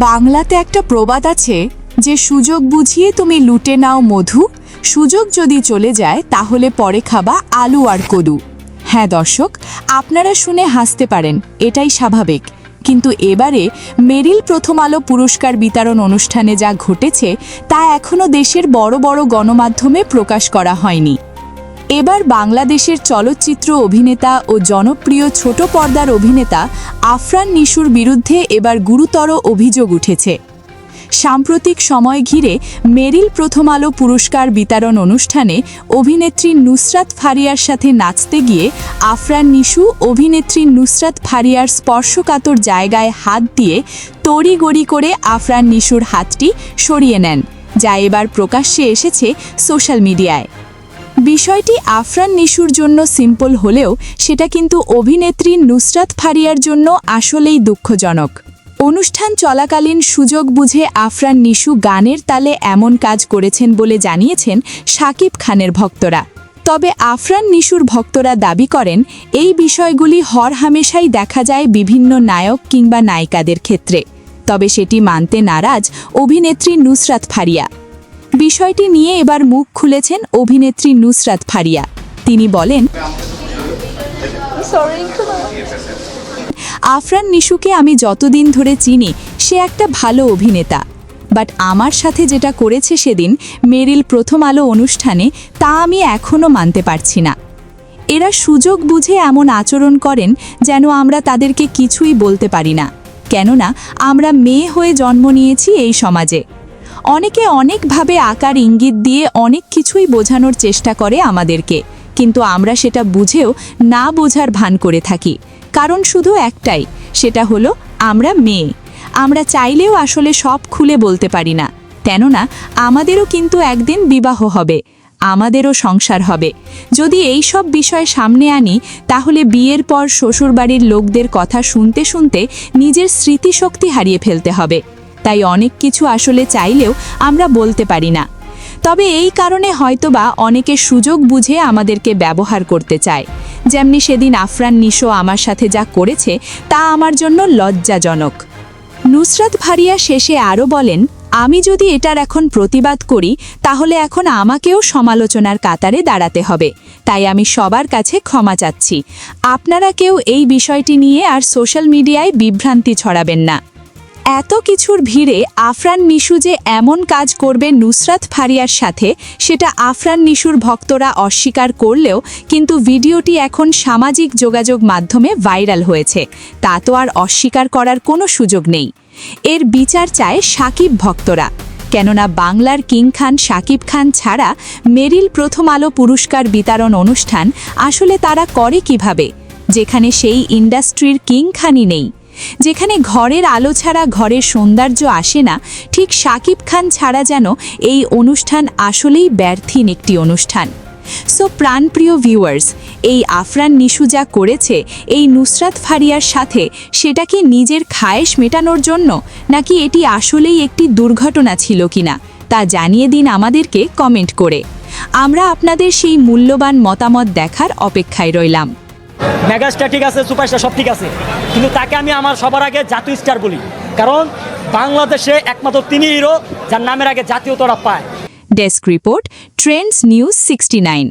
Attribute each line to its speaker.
Speaker 1: বাংলাতে একটা প্রবাদ আছে যে সুযোগ বুঝিয়ে তুমি লুটে নাও মধু, সুযোগ যদি চলে যায় তাহলে পরে খাবা আলু আর কদু। হ্যাঁ দর্শক, আপনারা শুনে হাসতে পারেন, এটাই স্বাভাবিক। কিন্তু এবারে মেরিল প্রথম আলো পুরস্কার বিতরণ অনুষ্ঠানে যা ঘটেছে তা এখনও দেশের বড় বড় গণমাধ্যমে প্রকাশ করা হয়নি। এবার বাংলাদেশের চলচ্চিত্র অভিনেতা ও জনপ্রিয় ছোট পর্দার অভিনেতা আফরান নিশুর বিরুদ্ধে এবার গুরুতর অভিযোগ উঠেছে। সাম্প্রতিক সময় ঘিরে মেরিল প্রথম আলো পুরস্কার বিতরণ অনুষ্ঠানে অভিনেত্রী নুসরাত ফারিয়ার সাথে নাচতে গিয়ে আফরান নিশু অভিনেত্রী নুসরাত ফারিয়ার স্পর্শকাতর জায়গায় হাত দিয়ে তড়িগড়ি করে আফরান নিশুর হাতটি সরিয়ে নেন, যা এবার প্রকাশ্যে এসেছে সোশ্যাল মিডিয়ায়। বিষয়টি আফরান নিশুর জন্য সিম্পল হলেও সেটা কিন্তু অভিনেত্রী নুসরাত ফারিয়ার জন্য আসলেই দুঃখজনক। অনুষ্ঠান চলাকালীন সুযোগ বুঝে আফরান নিশু গানের তালে এমন কাজ করেছেন বলে জানিয়েছেন শাকিব খানের ভক্তরা। তবে আফরান নিশুর ভক্তরা দাবি করেন এই বিষয়গুলি হরহামেশাই দেখা যায় বিভিন্ন নায়ক কিংবা নায়িকাদের ক্ষেত্রে, তবে সেটি মানতে নারাজ অভিনেত্রী নুসরাত ফারিয়া। বিষয়টি নিয়ে এবার মুখ খুলেছেন অভিনেত্রী নুসরাত ফারিয়া। তিনি বলেন, আফরান নিশুকে আমি যতদিন ধরে চিনি সে একটা ভালো অভিনেতা, বাট আমার সাথে যেটা করেছে সেদিন মেরিল প্রথম আলো অনুষ্ঠানে তা আমি এখনও মানতে পারছি না। এরা সুযোগ বুঝে এমন আচরণ করেন যেন আমরা তাদেরকে কিছুই বলতে পারি না, কেননা আমরা মেয়ে হয়ে জন্ম নিয়েছি এই সমাজে। অনেকে অনেকভাবে আকার ইঙ্গিত দিয়ে অনেক কিছুই বোঝানোর চেষ্টা করে আমাদেরকে, কিন্তু আমরা সেটা বুঝেও না বোঝার ভান করে থাকি। কারণ শুধু একটাই, সেটা হলো আমরা মেয়ে। আমরা চাইলেও আসলে সব খুলে বলতে পারি না, কেননা আমাদেরও কিন্তু একদিন বিবাহ হবে, আমাদেরও সংসার হবে। যদি এই সব বিষয় সামনে আনি তাহলে বিয়ের পর শ্বশুরবাড়ির লোকদের কথা শুনতে শুনতে নিজের স্মৃতিশক্তি হারিয়ে ফেলতে হবে। তাই অনেক কিছু আসলে চাইলেও আমরা বলতে পারি না। তবে এই কারণে হয়তোবা অনেকে সুযোগ বুঝে আমাদেরকে ব্যবহার করতে চায়। যেমনি সেদিন আফরান নিশো আমার সাথে যা করেছে তা আমার জন্য লজ্জাজনক। নুসরাত ফারিয়া শেষে আরও বলেন, আমি যদি এটার এখন প্রতিবাদ করি তাহলে এখন আমাকেও সমালোচনার কাতারে দাঁড়াতে হবে। তাই আমি সবার কাছে ক্ষমা চাচ্ছি। আপনারা কেউ এই বিষয়টি নিয়ে আর সোশ্যাল মিডিয়ায় বিভ্রান্তি ছড়াবেন না। এত কিছুর ভিড়ে আফরান নিশু যে এমন কাজ করবে নুসরাত ফারিয়ার সাথে, সেটা আফরান নিশুর ভক্তরা অস্বীকার করলেও কিন্তু ভিডিওটি এখন সামাজিক যোগাযোগ মাধ্যমে ভাইরাল হয়েছে, তা তো আর অস্বীকার করার কোনো সুযোগ নেই। এর বিচার চায় শাকিব ভক্তরা, কেননা বাংলার কিং খান শাকিব খান ছাড়া মেরিল প্রথম আলো পুরস্কার বিতরণ অনুষ্ঠান আসলে তারা করে কিভাবে, যেখানে সেই ইন্ডাস্ট্রির কিং খানই নেই, যেখানে ঘরের আলো ছাড়া ঘরের সৌন্দর্য আসে না। ঠিক শাকিব খান ছাড়া যেন এই অনুষ্ঠান আসলেই ব্যর্থহীন একটি অনুষ্ঠান। সো প্রাণপ্রিয় ভিউয়ার্স, এই আফরান নিশু যা করেছে এই নুসরাত ফারিয়ার সাথে, সেটা কি নিজের খায়েশ মেটানোর জন্য, নাকি এটি আসলেই একটি দুর্ঘটনা ছিল কিনা তা জানিয়ে দিন আমাদেরকে কমেন্ট করে। আমরা আপনাদের সেই মূল্যবান মতামত দেখার অপেক্ষায় রইলাম।
Speaker 2: মেগাস্টার ঠিক আছে, সুপারস্টার সব ঠিক আছে, কিন্তু তাকে আমি আমার সবার আগে জাতীয় স্টার বলি, কারণ বাংলাদেশে একমাত্র তিনি হিরো যার নামের আগে জাতীয়তাটা পায়।
Speaker 1: Desk report, Trends news 69।